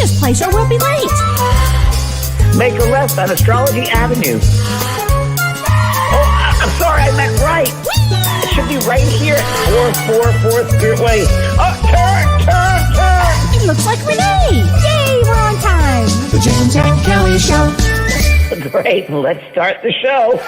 this place or we'll be late. Make a left on Astrology Avenue. Oh, I'm sorry, I meant right. It should be right here. 444 Spirit Way. Oh, turn. It looks like Renee. Yay, we're on time. The James and Kellee Show. Great, let's start the show.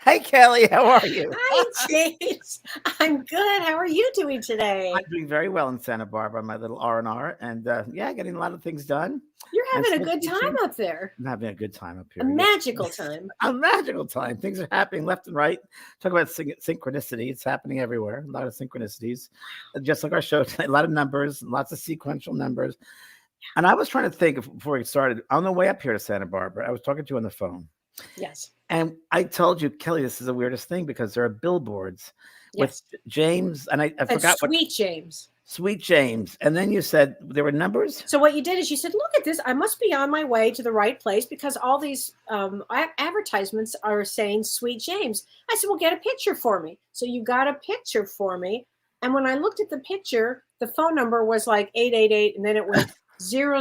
Hey, Kellee, how are you? Hi, James. I'm good. How are you doing today? I'm doing very well in Santa Barbara, my little R&R, and getting a lot of things done. You're having a good time up there. I'm having a good time up here. A magical time. A magical time. Things are happening left and right. Talk about synchronicity. It's happening everywhere. A lot of synchronicities. Just like our show tonight, a lot of numbers, lots of sequential numbers. And I was trying to think before we started, on the way up here to Santa Barbara, I was talking to you on the phone. Yes. And I told you, Kellee, this is the weirdest thing because there are billboards with James, and I forgot what. Sweet James. Sweet James. And then you said there were numbers? So what you did is you said, look at this. I must be on my way to the right place because all these advertisements are saying Sweet James. I said, well, get a picture for me. So you got a picture for me. And when I looked at the picture, the phone number was like 888, and then it went 000,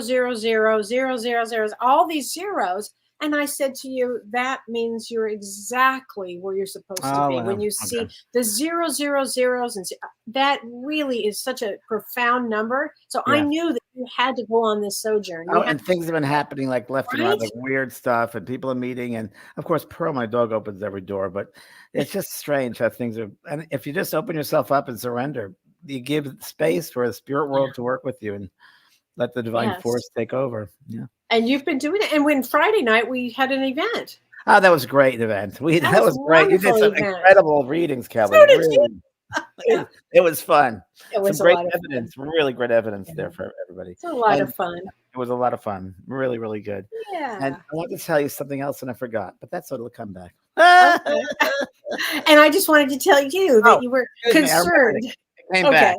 all these zeros. And I said to you, that means you're exactly where you're supposed to be. When you see the 000s, and that really is such a profound number. So I knew that you had to go on this sojourn. And things have been happening like left and right, like weird stuff, and people are meeting. And of course, Pearl, my dog, opens every door. But it's just strange how things are. And if you just open yourself up and surrender, you give space for the spirit world to work with you and let the divine force take over. Yeah. And you've been doing it. And when Friday night we had an event. Oh, that was a great event. That was great. You did some incredible readings, Kellee. So did you. It was fun. It was some great evidence, really great evidence there for everybody. It's a lot of fun. It was a lot of fun. Really, really good. Yeah. And I wanted to tell you something else and I forgot, but that's it'll come back. Okay. And I just wanted to tell you that you were concerned. It came back.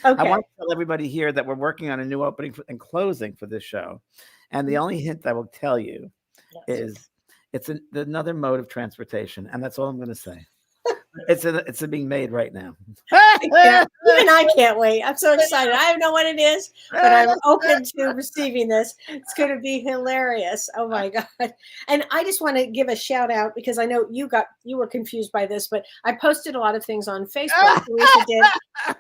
Okay. I want to tell everybody here that we're working on a new opening and closing for this show. And the only hint I will tell you is it's another mode of transportation. And that's all I'm going to say. It's being made right now. Even I can't wait. I'm so excited. I don't know what it is, but I'm open to receiving this. It's going to be hilarious. Oh my God. And I just want to give a shout out because I know you were confused by this, but I posted a lot of things on Facebook Teresa did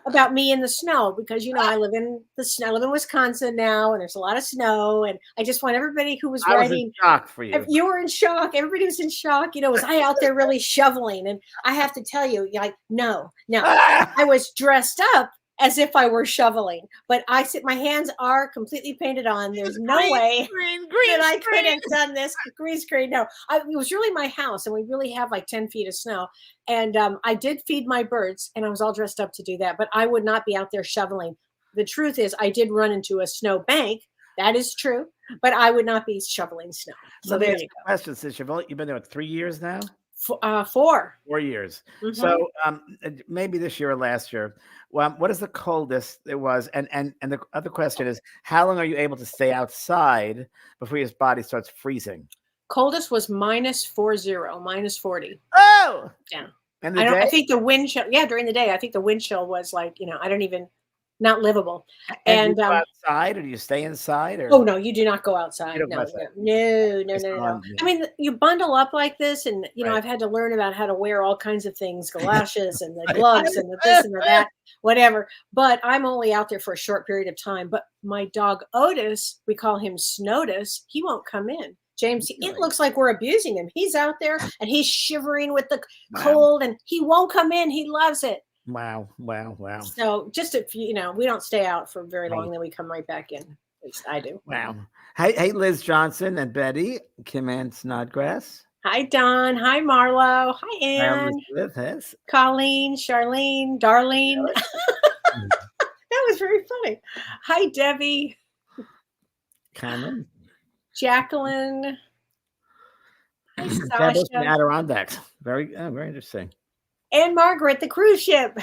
about me in the snow because I live in the snow. I live in Wisconsin now and there's a lot of snow. And I just want everybody who was writing. I was in shock for you. You were in shock. Everybody was in shock. Was I out there really shoveling? And I have to tell you, no. I was dressed up as if I were shoveling, but my hands are completely painted on. There's no way that I could have done this green screen. No, it was really my house, and we really have like 10 feet of snow. And I did feed my birds, and I was all dressed up to do that, but I would not be out there shoveling. The truth is, I did run into a snow bank. That is true, but I would not be shoveling snow. So there you go. Question, since you've been there 3 years now. 4. 4 years. Mm-hmm. So maybe this year or last year. What is the coldest it was? And the other question is, how long are you able to stay outside before your body starts freezing? Coldest was -40. Oh, yeah. And I think the wind chill. Yeah, during the day, I think the wind chill was like I don't even. Not livable. And you go outside, or do you stay inside? Or? Oh no, you do not go outside. No. I mean, you bundle up like this, and I've had to learn about how to wear all kinds of things, galoshes and the gloves and the this and the that, whatever. But I'm only out there for a short period of time. But my dog Otis, we call him Snotus, he won't come in. James, it looks like we're abusing him. He's out there and he's shivering with the cold, and he won't come in. He loves it. Wow. So just if we don't stay out for very long, then we come right back in. At least I do. Wow. Hey, Liz Johnson and Betty, Kim Ann Snodgrass. Hi, Don. Hi, Marlo. Hi, Ann. Colleen, Charlene, Darlene. That was very funny. Hi, Debbie. Cameron. Jacqueline. Hi, Debbie's from Sasha. Adirondacks. Very interesting. And Margaret, the cruise ship.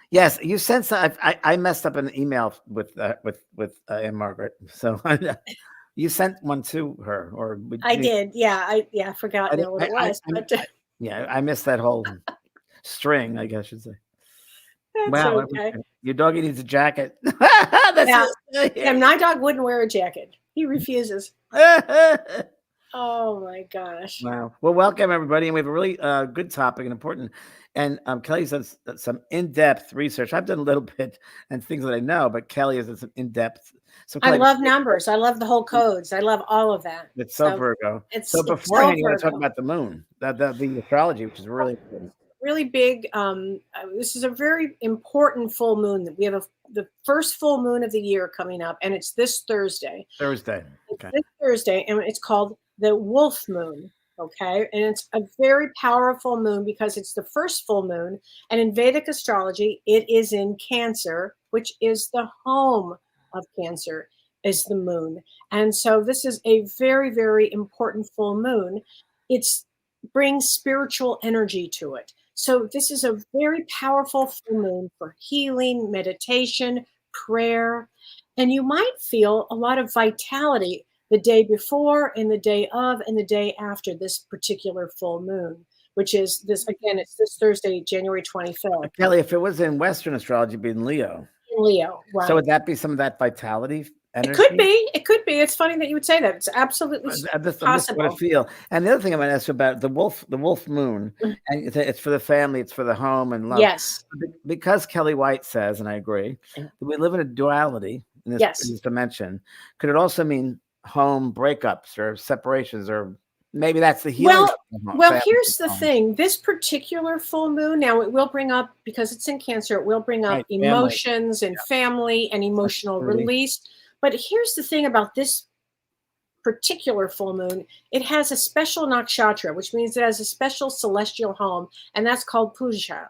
Yes, you sent some. I messed up an email with Anne Margaret. So you sent one to her, or I did. Yeah, I forgot what it was. I missed that whole. string, I guess you'd say. That's Wow, okay. your doggy needs a jacket. That's Yeah. it. And my dog wouldn't wear a jacket. He refuses. Oh my gosh. Wow. Well, welcome everybody, and we have a really good topic and important. And Kellee does some in-depth research. I've done a little bit and things that I know, but Kellee has done some in-depth. So I Kellee, love numbers. I love the whole codes. I love all of that. it's so Virgo. It's So so beforehand, you want to talk Virgo. about the moon, the astrology, which is really important. Really big. This is a very important full moon. That we have the first full moon of the year coming up, and it's this Thursday. Thursday. It's Okay. this Thursday, and it's called the Wolf Moon. Okay, and it's a very powerful moon because it's the first full moon, and in Vedic astrology, it is in Cancer, which is the home of Cancer, is the moon, and so this is a very, very important full moon. It's brings spiritual energy to it. So this is a very powerful full moon for healing, meditation, prayer, and you might feel a lot of vitality the day before and the day of and the day after this particular full moon, which is this, again, it's this Thursday, January 25th. Kellee, if it was in Western astrology, it'd be in Leo. In Leo, right. So would that be some of that vitality energy? It could be. It could be. It's funny that you would say that. It's absolutely That's possible. what I feel. And the other thing I'm going to ask you about the wolf moon, and it's for the family, it's for the home and love. Yes. Because Kellee White says, and I agree, that we live in a duality in this dimension. Could it also mean home breakups or separations, or maybe that's the healing? Well, here's the thing. This particular full moon, now it will bring up, because it's in Cancer, it will bring up emotions and family and emotional release. But here's the thing about this particular full moon. It has a special nakshatra, which means it has a special celestial home, and that's called Pusha.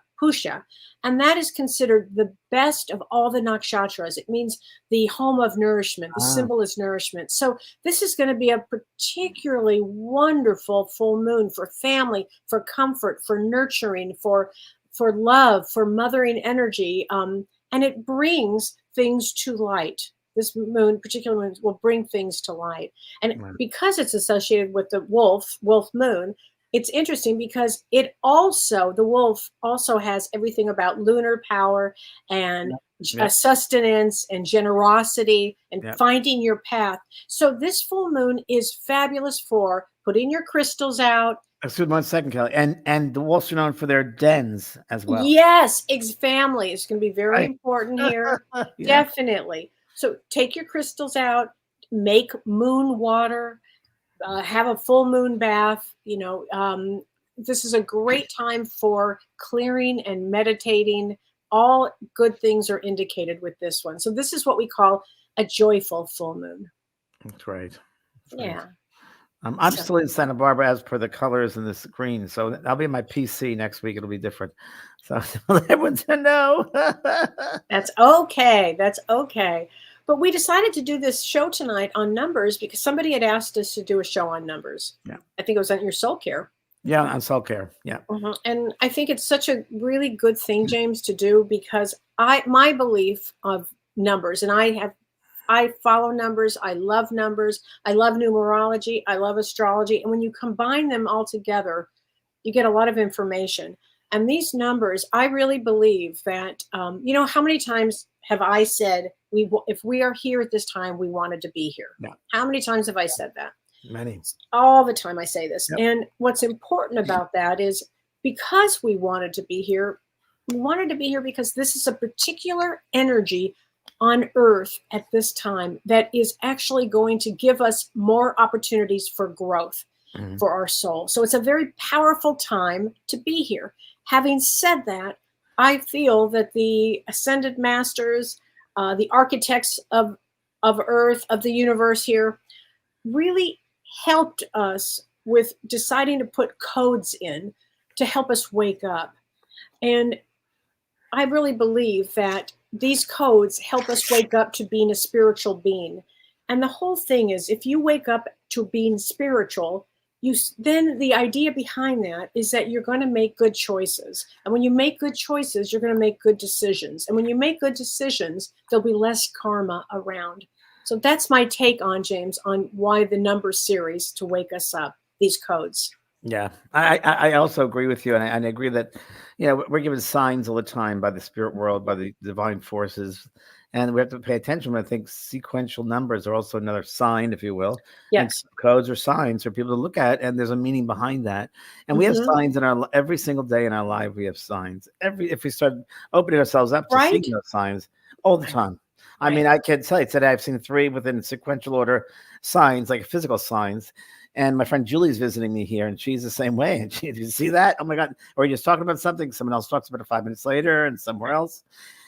And that is considered the best of all the nakshatras. It means the home of nourishment. The symbol is nourishment. So this is going to be a particularly wonderful full moon for family, for comfort, for nurturing, for love, for mothering energy. And it brings things to light. This moon, particular moon, will bring things to light. And because it's associated with the wolf moon, it's interesting because the wolf also has everything about lunar power and sustenance and generosity and finding your path. So this full moon is fabulous for putting your crystals out. Excuse me 1 second, Kellee. And the wolves are known for their dens as well. Yes, family is going to be very important here. Definitely. So take your crystals out, make moon water, have a full moon bath. This is a great time for clearing and meditating. All good things are indicated with this one. So this is what we call a joyful full moon. That's right. Yeah. I'm still in Santa Barbara as per the colors in this green. So I'll be in my PC next week. It'll be different. So everyone to know. That's okay. That's okay. But we decided to do this show tonight on numbers because somebody had asked us to do a show on numbers. Yeah. I think it was on your soul care. Yeah, on soul care. Yeah. And I think it's such a really good thing, James, to do because my belief of numbers, and I follow numbers. I love numbers. I love numerology. I love astrology. And when you combine them all together, you get a lot of information. And these numbers, I really believe that, how many times have I said, if we are here at this time, we wanted to be here? Yeah. How many times have I said that? Many. All the time I say this. Yep. And what's important about that is because we wanted to be here because this is a particular energy on Earth at this time that is actually going to give us more opportunities for growth for our soul. So it's a very powerful time to be here. Having said that, I feel that the ascended masters, the architects of Earth, of the universe here, really helped us with deciding to put codes in to help us wake up. And I really believe that these codes help us wake up to being a spiritual being. And the whole thing is, if you wake up to being spiritual, then the idea behind that is that you're going to make good choices. And when you make good choices, you're going to make good decisions. And when you make good decisions, there'll be less karma around. So that's my take on, James, on why the number series to wake us up, these codes. Yeah, I also agree with you, and I agree that, we're given signs all the time by the spirit world, by the divine forces, and we have to pay attention. I think sequential numbers are also another sign, if you will, and Yes. codes or signs for people to look at, and there's a meaning behind that. And we have Hmm. signs in every single day in our life. We have signs. If we start opening ourselves up to seeing Right. those signs all the Right. time. I Right. mean, I can tell you today I've seen 3 within sequential order signs, like physical signs, and my friend Julie's visiting me here, and she's the same way. And she, did you see that? Oh my God. Or you're just talking about something, someone else talks about it 5 minutes later and somewhere else.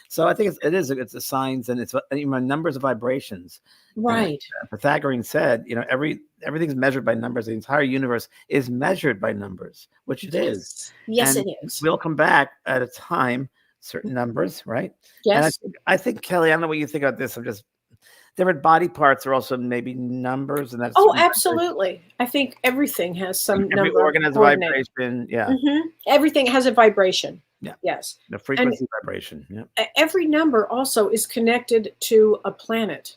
So I think it's the signs, and it's numbers of vibrations. And Right. Pythagorean said, everything's measured by numbers. The entire universe is measured by numbers, which it is. Yes. Yes, And it is. we'll come back at a time, certain numbers, right? And Yes. I think Kelly, I don't know what you think about this. I'm just different body parts are also maybe numbers, and that's Oh, certain vibration. absolutely. I think everything has some Every number organ has a coordinate. vibration. Yeah. Everything has a vibration. Yeah. Yes. The And frequency vibration. Yeah. every number also is connected to a planet.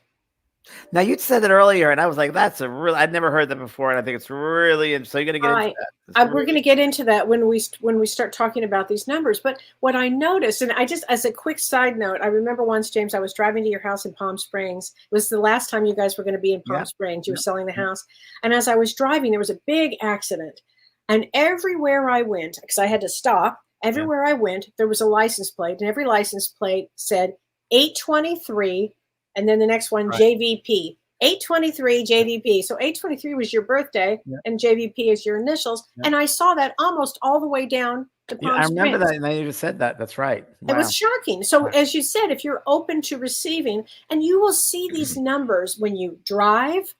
Now you said it earlier, and I was like, "That's a real." I'd never heard that before, and I think it's really interesting. So you're gonna get into that. It's We're going really to get into that when we start talking about these numbers. But what I noticed, and I just as a quick side note, I remember once, James, I was driving to your house in Palm Springs. It was the last time you guys were going to be in Palm yeah, Springs. You were yeah, selling the yeah, house, and as I was driving, there was a big accident, and everywhere I went, because I had to stop. yeah. Everywhere I went, there was a license plate, and every license plate said 823, and then the next one Right. JVP. 823 JVP. So 823 was your birthday, Yeah, and JVP is your initials. yeah. And I saw that almost all the way down to Yeah, Palm I remember Springs. that. Now you just said that. That's right. It was Wow. shocking. So, Wow. as you said, if you're open to receiving, and you will see these numbers when you drive,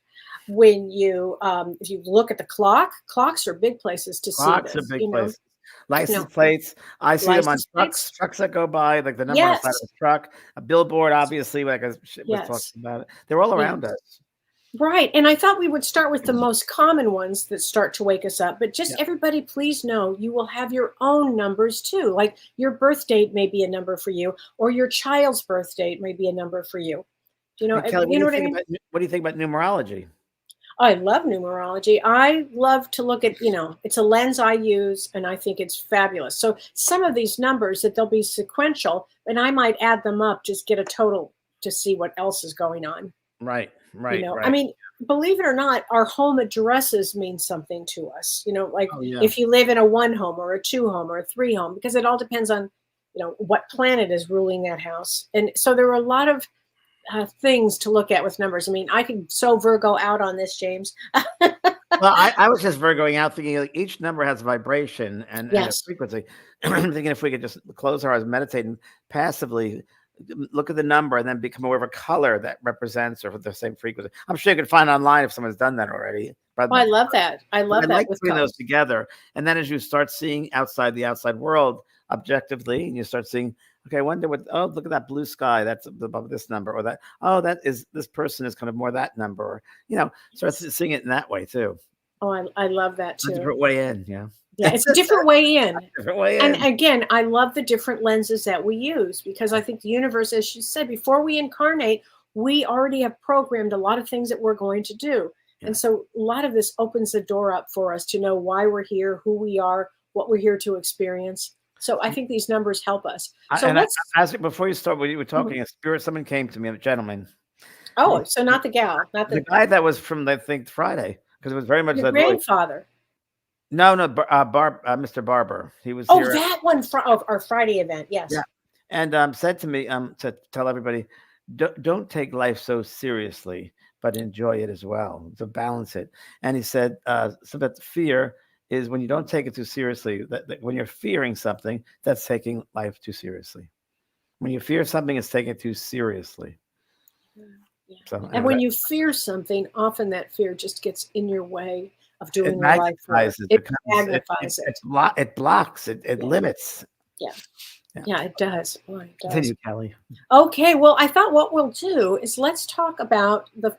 when you, if you look at the clock, clocks are big places to see Clocks are this. big places. You know, License plates. I see them on license trucks. plates. Trucks that go by, like the number on the side of Yes, a truck. A billboard, obviously, like I was talking yes, about it. They're all around yes. us. Right. And I thought we would start with the most common ones that start to wake us up. But just Yeah. everybody, please know you will have your own numbers too. Like your birth date may be a number for you, or your child's birth date may be a number for you. And Kelly, You know what I mean? what do you think about numerology? I love numerology. I love to look at, it's a lens I use and I think it's fabulous. So some of these numbers that they'll be sequential and I might add them up, just get a total to see what else is going on. Right, right, I right. mean, believe it or not, our home addresses mean something to us. Like Oh yeah. if you live in a 1 home or a 2 home or a 3 home, because it all depends on, what planet is ruling that house. And so there are a lot of things to look at with numbers. I mean, I could so Virgo out on this, James. Well, I was just Virgoing out, thinking like each number has a vibration and a Yes. frequency. I'm thinking if we could just close our eyes, meditate, and passively look at the number, and then become aware of a color that represents or the same frequency. I'm sure you could find online if someone's done that already. Oh, I love that. I But I love that like with putting those colors. together, and then as you start seeing outside the outside world objectively, and you start seeing, okay, I wonder what. Oh, look at that blue sky. That's above this number, or that. Oh, that is this person is kind of more that number, or start seeing it in that way too. Oh, I love that A too. different way in, yeah. Yeah, it's a different way in. Different way And in. again, I love the different lenses that we use because I think the universe, as you said, before we incarnate, we already have programmed a lot of things that we're going to do. And Yeah. so a lot of this opens the door up for us to know why we're here, who we are, what we're here to experience. So I think these numbers help us. So And I, let's, as before you start, when you were Mhm. talking, a spirit, someone came to me, a gentleman, Oh, so not the gal, not the the guy that was from I think Friday, because it was very much your that voice. grandfather. No, no, Mr. Barber. He was Oh, here. that one from our Friday event. Yes. Yeah, and said to me to tell everybody, don't take life so seriously, but enjoy it as well, to balance it. And he said, so that fear is when you don't take it too seriously. That when you're fearing something, that's taking life too seriously. When you fear something, it's taking it too seriously. Yeah. So And anyway, when you fear something, often that fear just gets in your way of it doing your life work. magnifies it, It becomes magnifies it. it blocks it Yeah. limits. Yeah. Yeah. Yeah, it does. Boy, it does. Continue, Kelly. Okay, well, I thought what we'll do is let's talk about the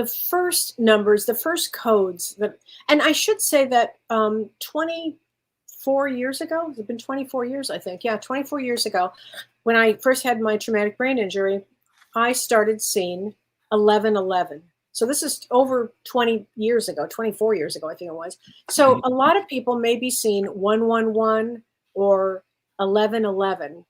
first numbers, the first codes that, and I should say that 24 years ago, it's been 24 years, I think. Yeah, 24 years ago, when I first had my traumatic brain injury, I started seeing 1111. So this is over 20 years ago, 24 years ago, I think it was. So a lot of people may be seeing 111 or 1111.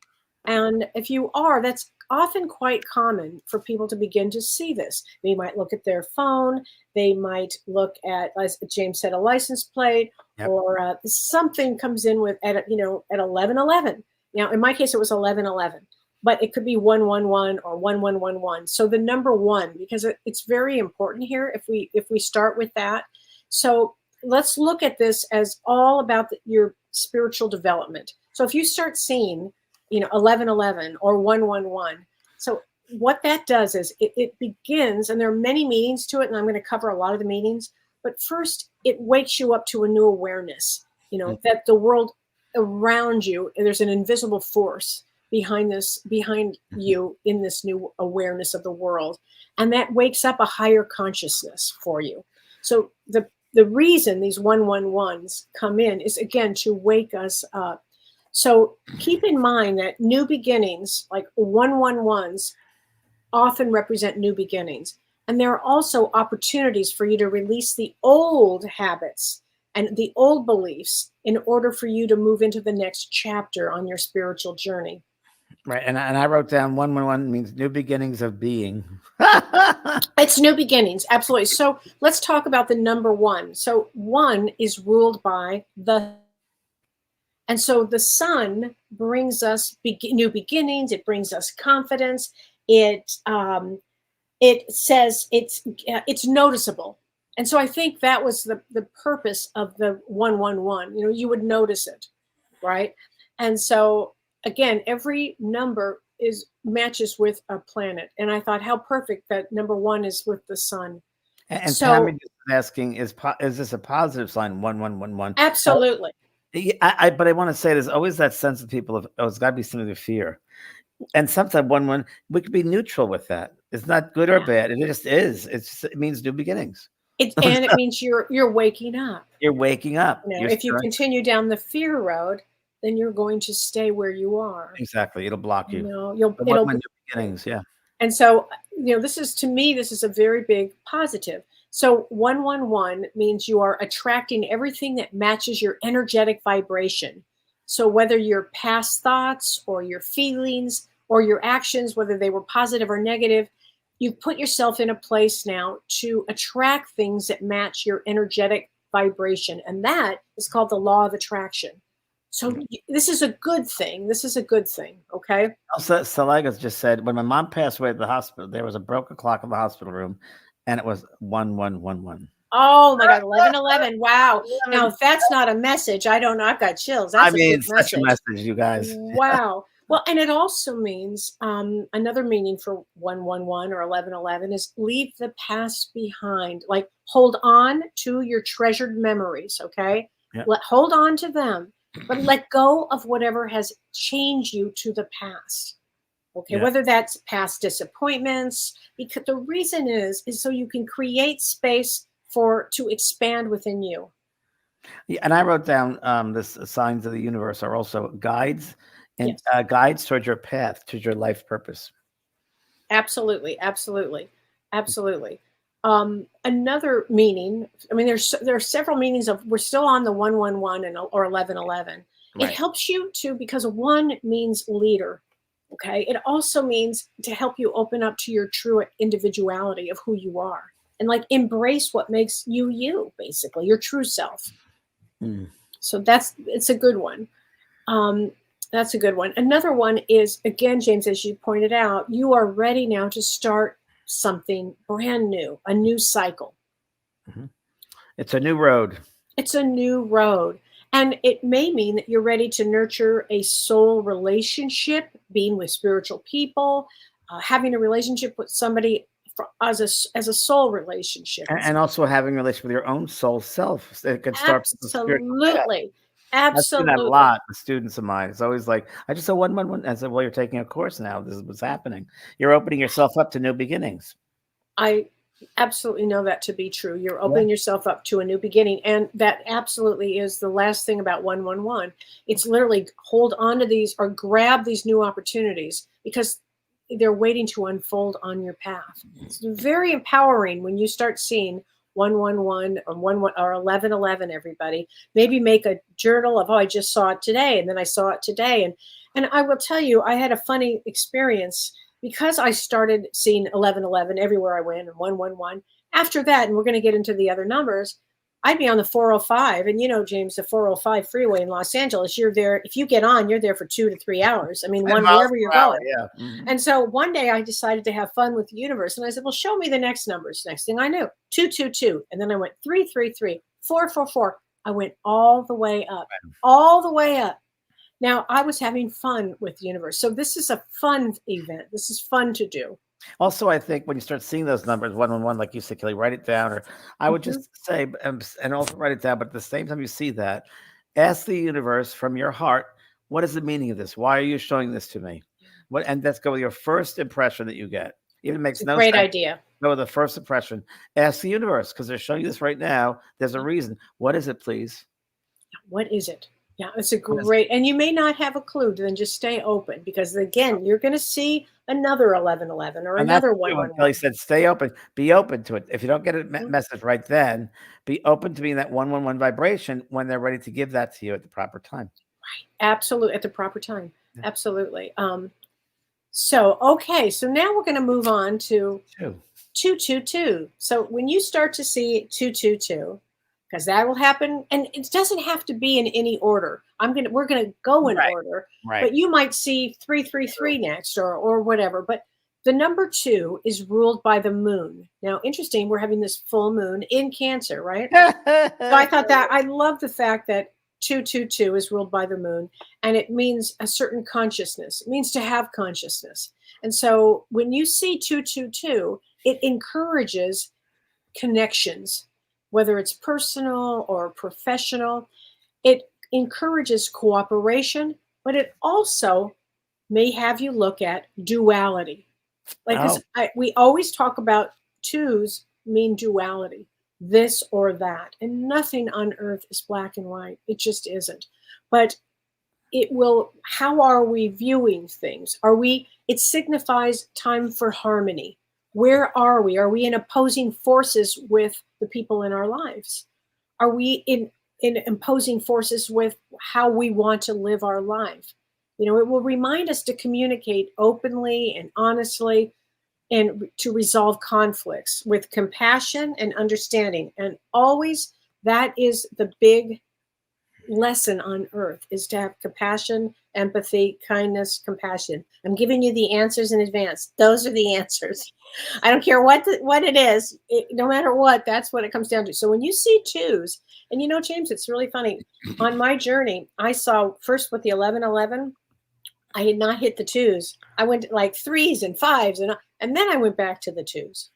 And if you are, that's often quite common for people to begin to see this. They might look at their phone. They might look at, as James said, a license plate, Yep. or something comes in with at 1111. Now, in my case, it was 1111, but it could be 111 or 1111. So the number one, because it's very important here. If we start with that, so let's look at this as all about your spiritual development. So if you start seeing 1111 or 111. So what that does is it begins, and there are many meanings to it, and I'm going to cover a lot of the meanings. But first, it wakes you up to a new awareness, that the world around you, and there's an invisible force behind you in this new awareness of the world. And that wakes up a higher consciousness for you. So the reason these 111s come in is, again, to wake us up. So keep in mind that new beginnings, like 111s, often represent new beginnings. And there are also opportunities for you to release the old habits and the old beliefs in order for you to move into the next chapter on your spiritual journey. Right. And I wrote down 111 means new beginnings of being. It's new beginnings. Absolutely. So let's talk about the number one. So one is ruled by the. And so the sun brings us new beginnings. It brings us confidence. It says it's noticeable. And so I think that was the purpose of the 111. You would notice it, right? And so again, every number matches with a planet. And I thought how perfect that number one is with the sun. And so, Tammy is asking, is this a positive sign? 1111. Absolutely. But I want to say there's always that sense of people of, it's got to be something to fear. And sometimes 11, we could be neutral with that. It's not good or bad. It just is. It means new beginnings. And it means you're waking up. You're waking up. If you continue down the fear road, then you're going to stay where you are. Exactly. It'll block you. It'll new beginnings. Yeah. And so, this is a very big positive. So 111 means you are attracting everything that matches your energetic vibration. So whether your past thoughts or your feelings or your actions, whether they were positive or negative, you put yourself in a place now to attract things that match your energetic vibration. And that is called the law of attraction. So this is a good thing. This is a good thing. Okay. Also, Salagas just said, when my mom passed away at the hospital, there was a broken clock in the hospital room, and it was 1111. Oh my God, 1111. Wow. Now, if that's not a message, I don't know. I've got chills. That's such a message, you guys. Wow. Well, and it also means another meaning for 111 or 1111 is leave the past behind. Like hold on to your treasured memories. Okay. Yeah. Hold on to them, but let go of whatever has changed you to the past. Okay. Yeah. Whether that's past disappointments, because the reason is so you can create space to expand within you. Yeah, and I wrote down this signs of the universe are also guides and guides towards your path, towards your life purpose. Absolutely. Another meaning, I mean, there are several meanings of, we're still on the 111 or 1111. Right. It helps you because one means leader. Okay. It also means to help you open up to your true individuality of who you are. And like embrace what makes you, basically, your true self. So it's a good one. That's a good one. Another one is, again, James, as you pointed out, you are ready now to start something brand new, a new cycle. Mm-hmm. It's a new road. It's a new road. And it may mean that you're ready to nurture a soul relationship, being with spiritual people, having a relationship with somebody as a soul relationship, and also having a relationship with your own soul self. It can start. Absolutely. I've seen that a lot with students of mine. It's always like, I just saw 111. I said, well, you're taking a course now. This is what's happening. You're opening yourself up to new beginnings. I absolutely know that to be true. You're opening yourself up to a new beginning. And that absolutely is the last thing about 111. It's literally hold on to these or grab these new opportunities, because they're waiting to unfold on your path. It's very empowering when you start seeing 111 or 11 or 1111. Everybody, maybe make a journal of, oh, I just saw it today, and then I saw it today, and I will tell you, I had a funny experience because I started seeing 1111 everywhere I went and 111. After that, and we're going to get into the other numbers, I'd be on the 405. And James, the 405 freeway in Los Angeles, you're there. If you get on, you're there for 2 to 3 hours. I mean, wherever you're going. Yeah. Mm-hmm. And so one day I decided to have fun with the universe. And I said, well, show me the next numbers. Next thing I knew, 222. And then I went 333, 444. I went all the way up, all the way up. Now I was having fun with the universe. So this is a fun event. This is fun to do. Also, I think when you start seeing those numbers, 111, like you said, Kellee, write it down. Or I would just say, and also write it down. But at the same time you see that, ask the universe from your heart, what is the meaning of this? Why are you showing this to me? And let's go with your first impression that you get. Even makes no great sense. idea. Go with the first impression. Ask the universe, because they're showing you this right now. There's a reason. What is it, please? What is it? Yeah, it's a great, and you may not have a clue, then just stay open, because again, you're going to see another 1111 or another 111. Kellee said, stay open, be open to it. If you don't get a message right then, be open to being that 111 vibration when they're ready to give that to you at the proper time. Right, absolutely, at the proper time. Yeah. Absolutely. So now we're going to move on to 222. So when you start to see 222, because that will happen, and it doesn't have to be in any order. We're gonna go in order, but you might see 333 next, or whatever. But the number 2 is ruled by the moon. Now, interesting, we're having this full moon in Cancer, right? So I thought that I love the fact that 222 is ruled by the moon, and it means a certain consciousness. It means to have consciousness, and so when you see 222, it encourages connections. Whether it's personal or professional, it encourages cooperation, but it also may have you look at duality. We always talk about 2s mean duality, this or that, and nothing on earth is black and white. It just isn't. But how are we viewing things? It signifies time for harmony. Where are we? Are we in opposing forces with the people in our lives? Are we in opposing forces with how we want to live our life? It will remind us to communicate openly and honestly, and to resolve conflicts with compassion and understanding. And always, that is the big lesson on earth, is to have compassion, empathy, kindness, compassion. I'm giving you the answers in advance. Those are the answers. I don't care what it is. No matter what, that's what it comes down to. So when you see 2s, and James, it's really funny. On my journey, I saw first with the 1111, I had not hit the 2s. I went like 3s and 5s, and then I went back to the 2s.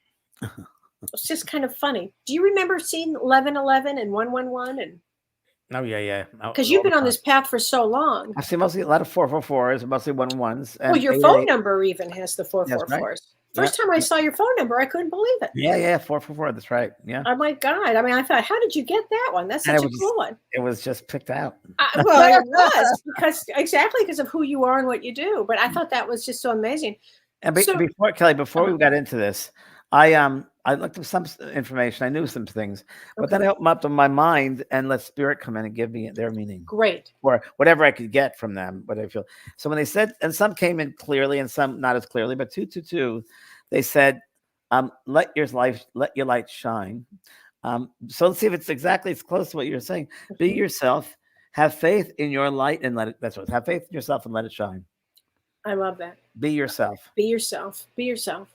It's just kind of funny. Do you remember seeing 1111 and 111 and? Oh, yeah. Because you've been on this path for so long. I see mostly a lot of 444s, mostly 111s. Well, your phone number even has the 444s. Right. First time I saw your phone number, I couldn't believe it. Yeah, 444. That's right. Yeah. Oh my God! I mean, I thought, how did you get that one? That's such a cool one. It was just picked out. Well, it was because of who you are and what you do. But I thought that was just so amazing. And before Kellee, before we got into this, I looked up some information. I knew some things, but then I opened up to my mind and let spirit come in and give me their meaning. Great. Or whatever I could get from them, what I feel. So when they said, and some came in clearly and some not as clearly, but 222, they said, let your light shine. So let's see if it's close to what you're saying. Be yourself, have faith in your light and have faith in yourself and let it shine. I love that. Be yourself. Be yourself. Be yourself.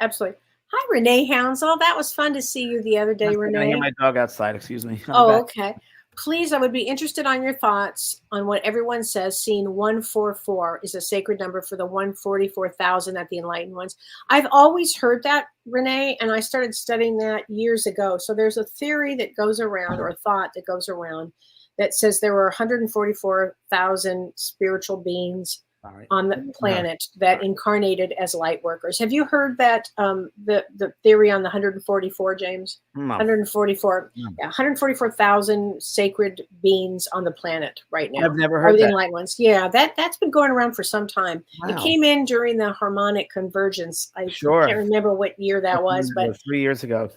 Absolutely. Hi, Renee Hounsell. That was fun to see you the other day, Renee. I hear my dog outside. Excuse me. Okay. Please, I would be interested on your thoughts on what everyone says. Seeing 144 is a sacred number for the 144,000 at the enlightened ones. I've always heard that, Renee, and I started studying that years ago. So there's a theory that goes around, or a thought that goes around, that says there were 144,000 spiritual beings on the planet that incarnated as light workers. Have you heard that the theory on the 144, James? No. 144, No. yeah, 144,000 sacred beings on the planet right now. I've never heard that. Light ones. Yeah, that's been going around for some time. Wow. It came in during the harmonic convergence. I can't remember what year that was, but 3 years ago.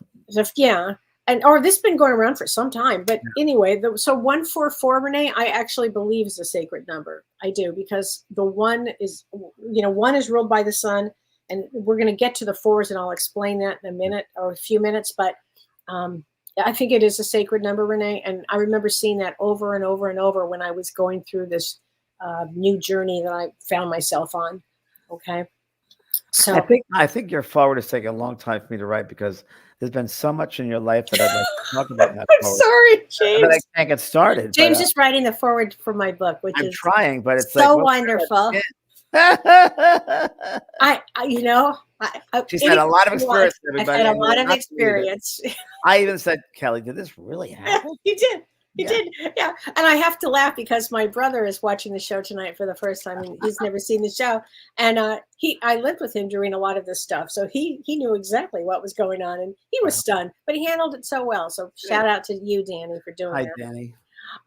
Yeah. Or this has been going around for some time, but anyway, so 144, Renee, I actually believe is a sacred number. I do, because the one is, one is ruled by the sun, and we're going to get to the fours, and I'll explain that in a minute or a few minutes. But I think it is a sacred number, Renee, and I remember seeing that over and over and over when I was going through this new journey that I found myself on. Okay. So I think your forward is taking a long time for me to write, because there's been so much in your life that I'd like to talk about. That I'm sorry, James. But I can't get started. James is writing the forward for my book, which I'm is trying, but it's so like, wonderful. She's had a lot of experience. I've had a lot of experience. I even said, Kelly, did this really happen? You did. He did. Yeah. And I have to laugh because my brother is watching the show tonight for the first time, and he's never seen the show. And I lived with him during a lot of this stuff. So he knew exactly what was going on, and he was stunned, but he handled it so well. So shout out to you, Danny, for doing that. Hi, Danny.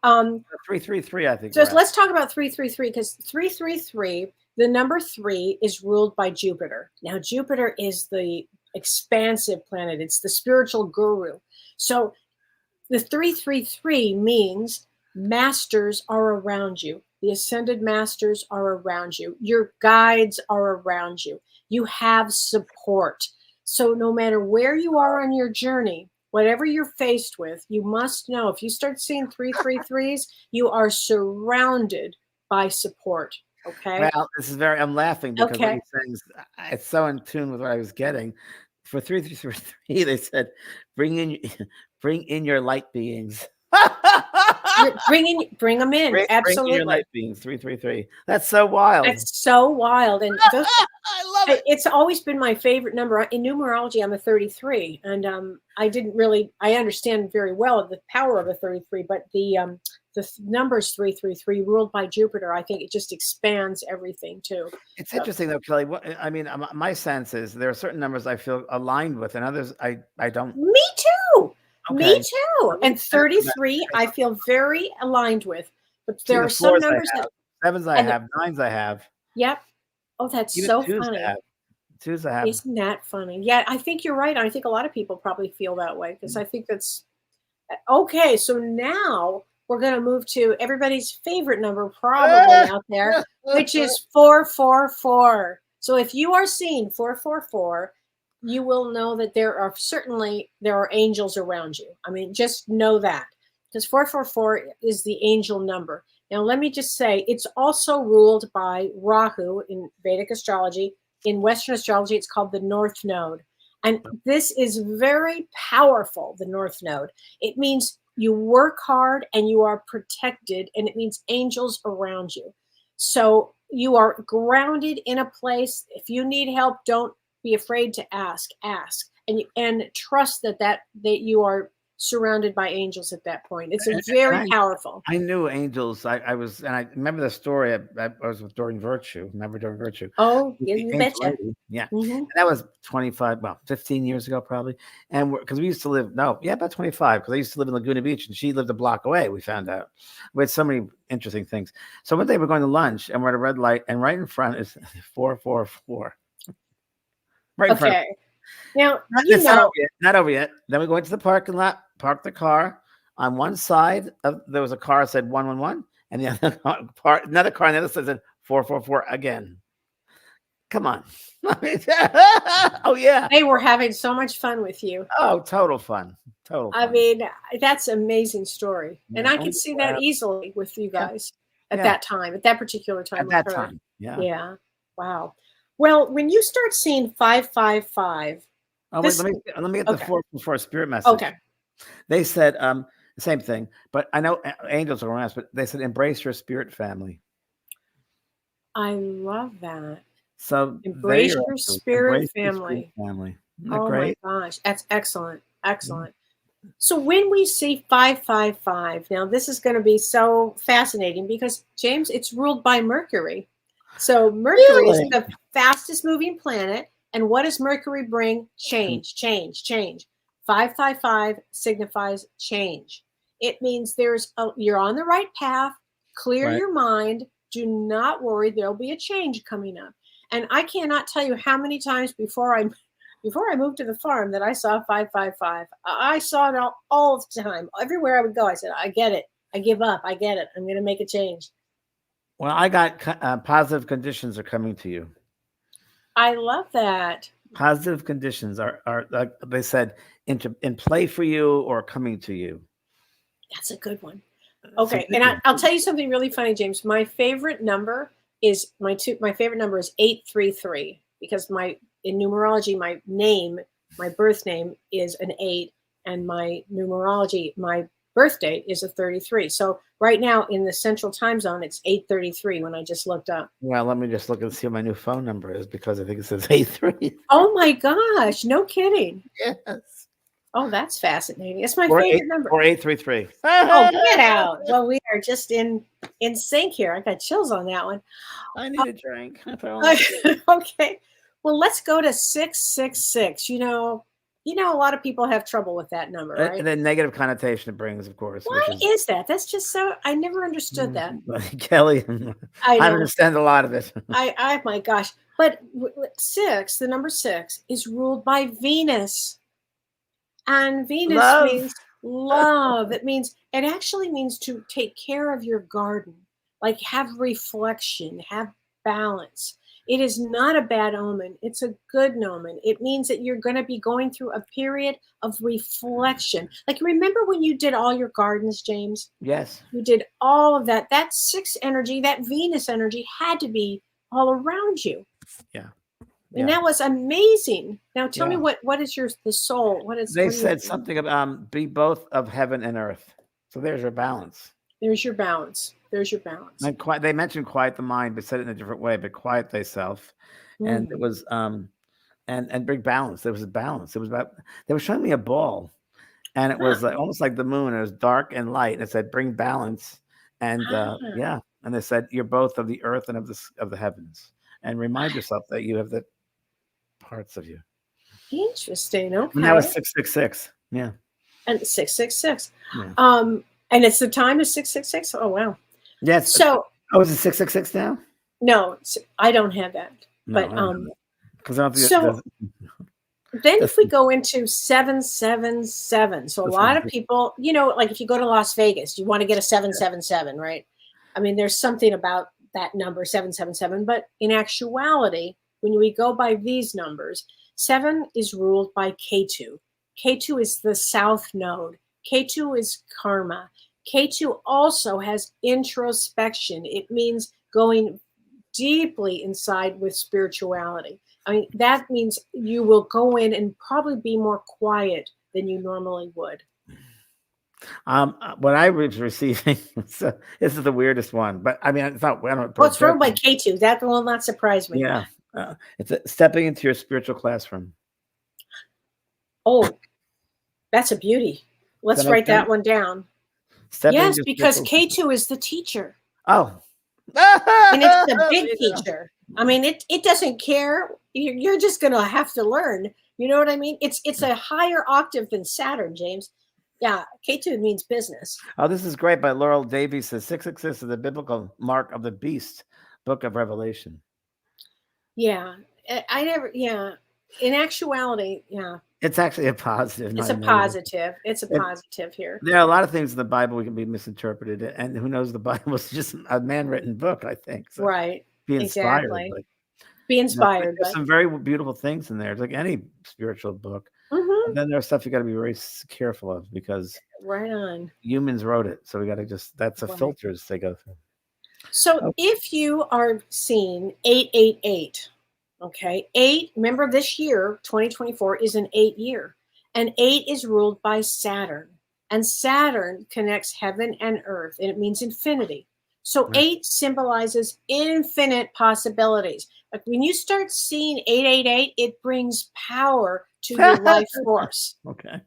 333, I think. So let's talk about 333, because 333, the number 3 is ruled by Jupiter. Now, Jupiter is the expansive planet. It's the spiritual guru. So the 333 means masters are around you. The ascended masters are around you. Your guides are around you. You have support. So no matter where you are on your journey, whatever you're faced with, you must know, if you start seeing 333s, you are surrounded by support. Okay. Well, I'm laughing because what he's saying is, it's so in tune with what I was getting. For 333, they said, bring in your light beings. Bring them in. Absolutely. Bring in your light beings. 333. That's so wild. That's so wild. And I love it. It's always been my favorite number. In numerology, I'm a 33, and I understand very well the power of a 33, but the numbers 333 ruled by Jupiter, I think it just expands everything too. It's interesting though, Kelly. My sense is there are certain numbers I feel aligned with, and others I don't. Me too. Okay. Me too. And 33, I feel very aligned with. But there are some numbers that sevens I have, nines I have. Yep. Oh, that's Even so twos funny. Twos I have. Isn't that funny? Yeah, I think you're right. I think a lot of people probably feel that way, because I think that's okay. So now we're going to move to everybody's favorite number probably out there, which is 444. So if you are seeing 444, you will know that there are angels around you. I mean, just know that, because 444 is the angel number. Now, let me just say, it's also ruled by Rahu in Vedic astrology. In Western astrology, it's called the North Node. And this is very powerful, the North Node. It means you work hard and you are protected, and it means angels around you. So you are grounded in a place. If you need help, don't be afraid to ask. And trust that you are surrounded by angels at that point. It's very powerful. I knew angels. I remember the story. I was with during Virtue. Remember during Virtue? Oh, you betcha. Yeah. Mm-hmm. And that was 15 years ago probably. And because we used to live, about 25, because I used to live in Laguna Beach and she lived a block away, we found out. We had so many interesting things. So one day we're going to lunch and we're at a red light, and right in front is 444. Right in front. Okay. Now, not over yet. Then we go into the parking lot, park the car. On one side, there was a car that said 111, and the other another car on the other side said 444 again. Come on. Oh, yeah. They were having so much fun with you. Oh, total fun. I mean, that's an amazing story. Yeah. And I can see that easily with you guys at that time, at that particular time. At that time, yeah. Yeah. Wow. Well, when you start seeing 555. Oh, wait, let me get the 444 spirit message. Okay. They said the same thing, but I know angels are around us, but they said embrace your spirit family. I love that. So embrace your spirit family. Isn't that great? My gosh, that's excellent. Excellent. Mm-hmm. So when we see 555, now this is going to be so fascinating because, James, it's ruled by Mercury. So Mercury is Really? the fastest moving planet. And what does Mercury bring? Change, change, change. 555 signifies change. It means you're on the right path. Clear Right. your mind. Do not worry. There'll be a change coming up. And I cannot tell you how many times before I moved to the farm that I saw 555. I saw it all the time. Everywhere I would go, I said, I get it. I give up. I get it. I'm going to make a change. Well, I got positive conditions are coming to you. I love that. Positive conditions are like they said in play for you or coming to you. That's a good one. So Okay, and I'll tell you something really funny, James. My favorite number is my favorite number is 833 because in numerology my birth name is an 8, and my numerology my birth date is a 33. So right now in the central time zone it's 8:33 when I just looked up. Well, let me just look and see what my new phone number is because I think it says 83. Oh my gosh, no kidding. Yes. Oh, that's fascinating. It's my Or favorite number. Or 833. Oh, get out. Well, we are just in sync here. I got chills on that one. I need a drink. Okay. Well, let's go to 666. You know, a lot of people have trouble with that number, right? And the negative connotation it brings, of course. Why is that? That's just so, I never understood that. Kelly, I know. understand a lot of it. My gosh. But the number 6 is ruled by Venus. And Venus means love. It actually means to take care of your garden, like have reflection, have balance. It is not a bad omen. It's a good omen. It means that you're going to be going through a period of reflection. Like, remember when you did all your gardens, James? Yes. You did all of that. That 6 energy, that Venus energy had to be all around you. Yeah. And that was amazing. Now tell me what is the soul? They said something about be both of heaven and earth. So there's your balance. There's your balance. And they mentioned quiet the mind, but said it in a different way, but quiet thyself. And it was and bring balance. There was a balance. It was about they were showing me a ball, and it was like almost like the moon. It was dark and light. And it said bring balance. And and they said you're both of the earth and of the heavens. And remind yourself that you have the parts of you. Interesting. Okay. And that was 666. Yeah. And 666. Yeah. And it's the time is 666. Oh wow. Yes. So is it 666 now? No, I don't have that. No, but because then if we go into 777, so a lot of people, like if you go to Las Vegas, you want to get a 777, right? I mean, there's something about that number 777, but in actuality, when we go by these numbers, 7 is ruled by K2. K2 is the south node. K2 is karma. K2 also has introspection. It means going deeply inside with spirituality. I mean, that means you will go in and probably be more quiet than you normally would. What I was receiving, so this is the weirdest one, but I mean, it's not. Well, it's ruled by K2. That will not surprise me. Yeah, it's stepping into your spiritual classroom. Oh, that's a beauty. Let's write that one down. Yes, because K2 is the teacher. Oh, and it's the big teacher. I mean, it doesn't care. You're just going to have to learn. You know what I mean? It's a higher octave than Saturn, James. Yeah, K2 means business. Oh, this is great. By Laurel Davies says 666 is the biblical mark of the beast, Book of Revelation. Yeah, I never. Yeah, in actuality, yeah. It's actually a positive. It's a positive. It's a positive here. There are a lot of things in the Bible we can be misinterpreted, and who knows? The Bible is just a man-written book, I think. So right. Be inspired. Exactly. Be inspired. There's some very beautiful things in there. It's like any spiritual book. Mm-hmm. And then there's stuff you got to be very careful of because right on. Humans wrote it, so we got to that's the filters they go through. So if you are seeing 888. Okay, 8, remember this year, 2024, is an 8 year. And 8 is ruled by Saturn. And Saturn connects heaven and earth, and it means infinity. So 8 symbolizes infinite possibilities. Like when you start seeing 888, it brings power to your life force. Okay.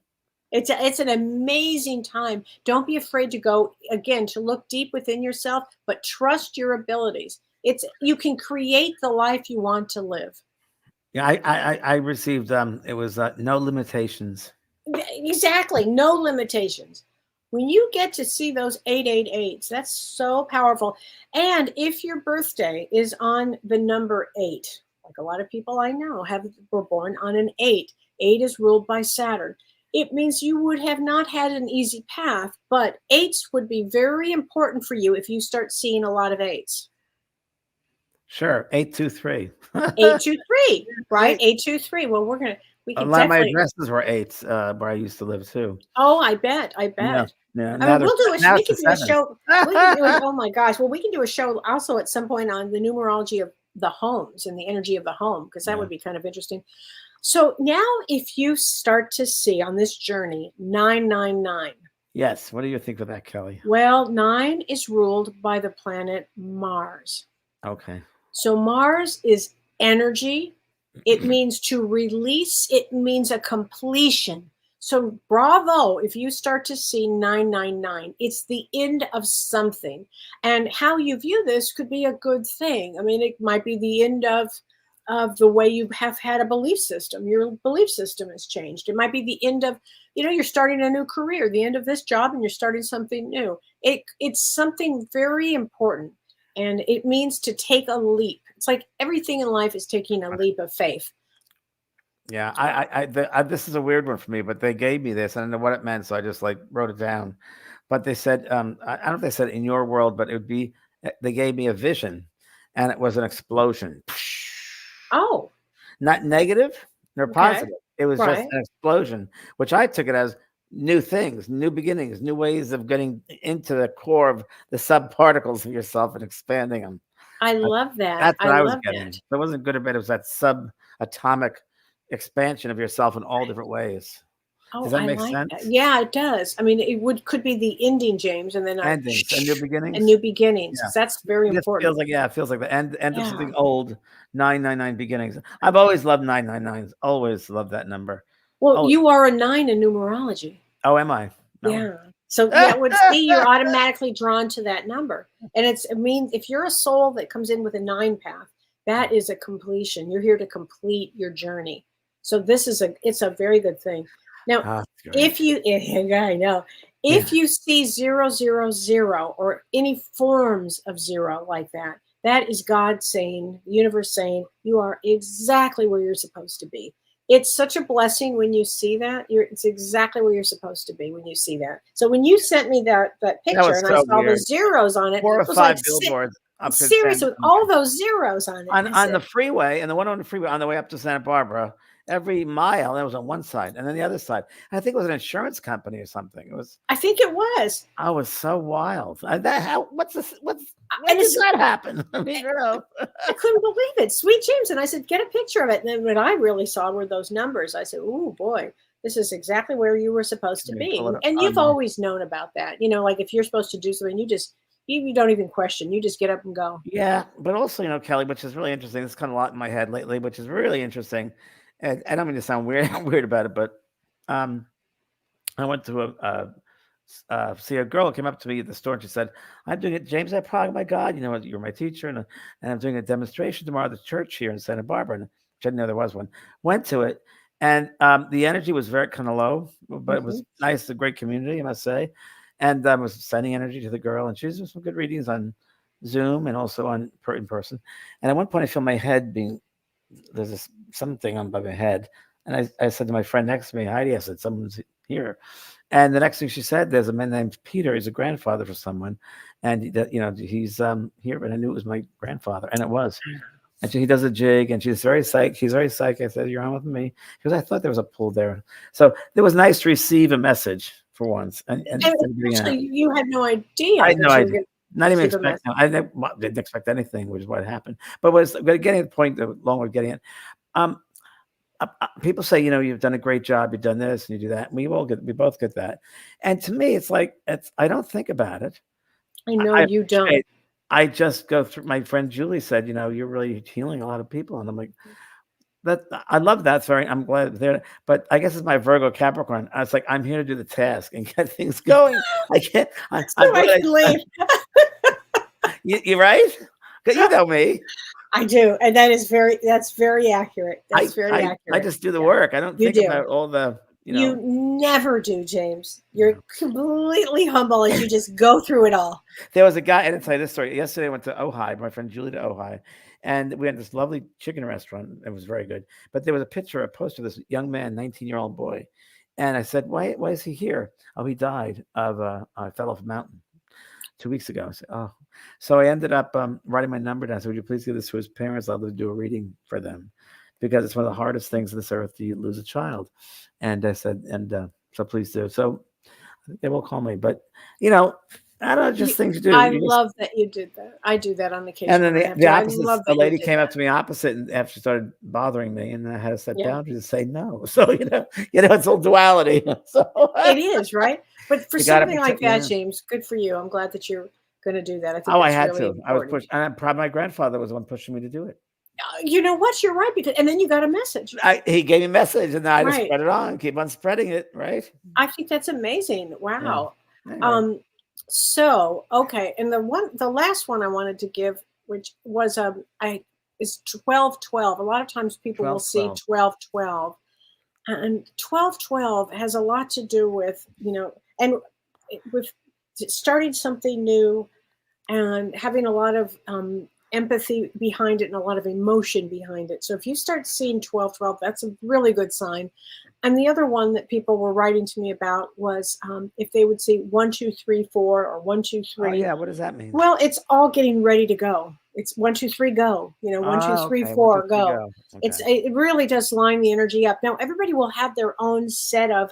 It's an amazing time. Don't be afraid to go, again, to look deep within yourself, but trust your abilities. It's you can create the life you want to live. Yeah, I received it was no limitations. Exactly, no limitations. When you get to see those 888s, that's so powerful. And if your birthday is on the number 8, like a lot of people I know were born on an 8. 8 is ruled by Saturn. It means you would have not had an easy path, but 8s would be very important for you if you start seeing a lot of 8s. Sure, 823. 823, right? 823. Well, we A can lot of my definitely. addresses were 8s where I used to live too. Oh, I bet. I Yeah, bet. yeah. I mean, Now we it's can the do a 7s. show. We can do it. Oh my gosh. Well, we can do a show also at some point on the numerology of the homes and the energy of the home, because that Yeah. would be kind of interesting. So now if you start to see on this journey 999, Yes. What do you think of that, Kelly? well, 9 is ruled by the planet Mars. Okay. So Mars is energy. It means to release. It means a completion. So bravo if you start to see 999. It's the end of something. And how you view this could be a good thing. I mean, it might be the end of the way you have had a belief system. Your belief system has changed. It might be the end of, you're starting a new career, the end of this job, and you're starting something new. It's something very important. And it means to take a leap. It's like everything in life is taking a leap of faith. Yeah, this is a weird one for me, but they gave me this. I don't know what it meant, so I just like wrote it down. But they said, I don't know if they said in your world, but it would be. They gave me a vision, and it was an explosion. Oh, Not negative nor okay. positive. It was just Right. an explosion, which I took it as new things, new beginnings, new ways of getting into the core of the subparticles of yourself and expanding them. I love that. That's I what I was love getting. that. So it wasn't good or bad. It was that subatomic expansion of yourself in all different ways. Oh, Does that I make like sense? that. Yeah, it does. I mean, could be the ending, James, and then Endings and new a beginnings. new beginnings. Yeah. That's very It just important. feels like it feels like the end of Yeah. something old. 999 beginnings. I've always loved 999s. Always loved that number. Well, Oh, you are a 9 in numerology. oh, am I? No. Yeah. So that would see you're automatically drawn to that number. And it means if you're a soul that comes in with a 9 path, that is a completion. You're here to complete your journey. So it's a very good thing. Now, Ah, if you, yeah, I know, if you see 000 or any forms of 0 like that, that is God saying, the universe saying, you are exactly where you're supposed to be. It's such a blessing when you see that. It's exactly where you're supposed to be when you see that. So when you sent me that picture was and so I saw weird. the zeros on it, 4 or it was 5 like billboards up to serious with all those zeros on it. on the freeway, and the one on the freeway on the way up to Santa Barbara. Every mile that was on one side, and then the other side. I think it was an insurance company or something. It was. I think it was. I was so wild. What's this? When And did that happen? I mean, I couldn't believe it. Sweet James. And I said, get a picture of it. And then what I really saw were those numbers. I said, oh boy, this is exactly where you were supposed to be. And you've always known about that. Like if you're supposed to do something, you don't even question. You just get up and go. Yeah, but also, Kelly, which is really interesting. This kind of a lot in my head lately, which is really interesting. And I don't mean to sound weird about it, but I went to see a girl who came up to me at the store and she said, I'm doing it, James, oh my God, you're my teacher, and I'm doing a demonstration tomorrow at the church here in Santa Barbara. And I didn't know there was one. Went to it, and the energy was very kind of low, but it was nice, a great community, I must say. And I was sending energy to the girl, and she was doing some good readings on Zoom and also in person. And at one point I feel my head there's something on by my head. And I said to my friend next to me, Heidi, I said, someone's here. And the next thing she said, there's a man named Peter. He's a grandfather for someone. And, he's here. But I knew it was my grandfather. And it was. And he does a jig. And she's very psyched. He's very psyched. I said, you're on with me. Because I thought there was a pull there. So it was nice to receive a message for once. And actually, you had no idea. I had no idea. Not even expect. I didn't expect anything, which is what happened. But getting to the point, the longer getting it. People say, you've done a great job. You've done this and you do that. We both get that. And to me, it's like I don't think about it. I know you don't. I just go through. My friend Julie said, you're really healing a lot of people, and I'm like, that I love that. Sorry, I'm glad there. But I guess it's my Virgo Capricorn. I was like, I'm here to do the task and get things going. I can't. I leave. You right? You know me. I do, and that's very accurate. That's very I accurate. just do the work. I don't You think do. about all the, You never do, James. You're completely humble as you just go through it all. There was a guy, and I'll tell you this story. Yesterday, I went to Ojai, my friend Julie to Ojai, and we had this lovely chicken restaurant. It was very good. But there was a poster of this young man, 19-year-old boy. And I said, why is he here? Oh, he died I fell off a mountain 2 weeks ago. I said, oh. So I ended up writing my number down. So would you please give this to his parents? I'll do a reading for them. Because it's one of the hardest things on this earth to lose a child. And I said, so please do. So they will call me. But, I don't know, just things to do. I love that you did that. I do that on occasion. And then the opposite, a lady came up to me opposite and after she started bothering me, and I had to set boundaries to say no. So, it's all duality. So it is, right? But for something like that, yeah. James, good for you. I'm glad that you're going to do that. I think I had really to. important. I was pushed. And probably my grandfather was the one pushing me to do it. You know what? You're right. And then you got a message. He gave me a message, and then I just spread it on, keep on spreading it, right? I think that's amazing. Wow. Yeah. Anyway. So okay, and the last one I wanted to give, which was is 1212. A lot of times people will see 1212, and 1212 has a lot to do with and with starting something new and having a lot of empathy behind it and a lot of emotion behind it. So if you start seeing 1212, that's a really good sign. And the other one that people were writing to me about was if they would see 1, 2, 3, 4 or 1, 2, 3. Oh, yeah. What does that mean? Well, it's all getting ready to go. It's 1, 2, 3, go. 1, 2, 3, 4, go. Okay. It really does line the energy up. Now, everybody will have their own set of,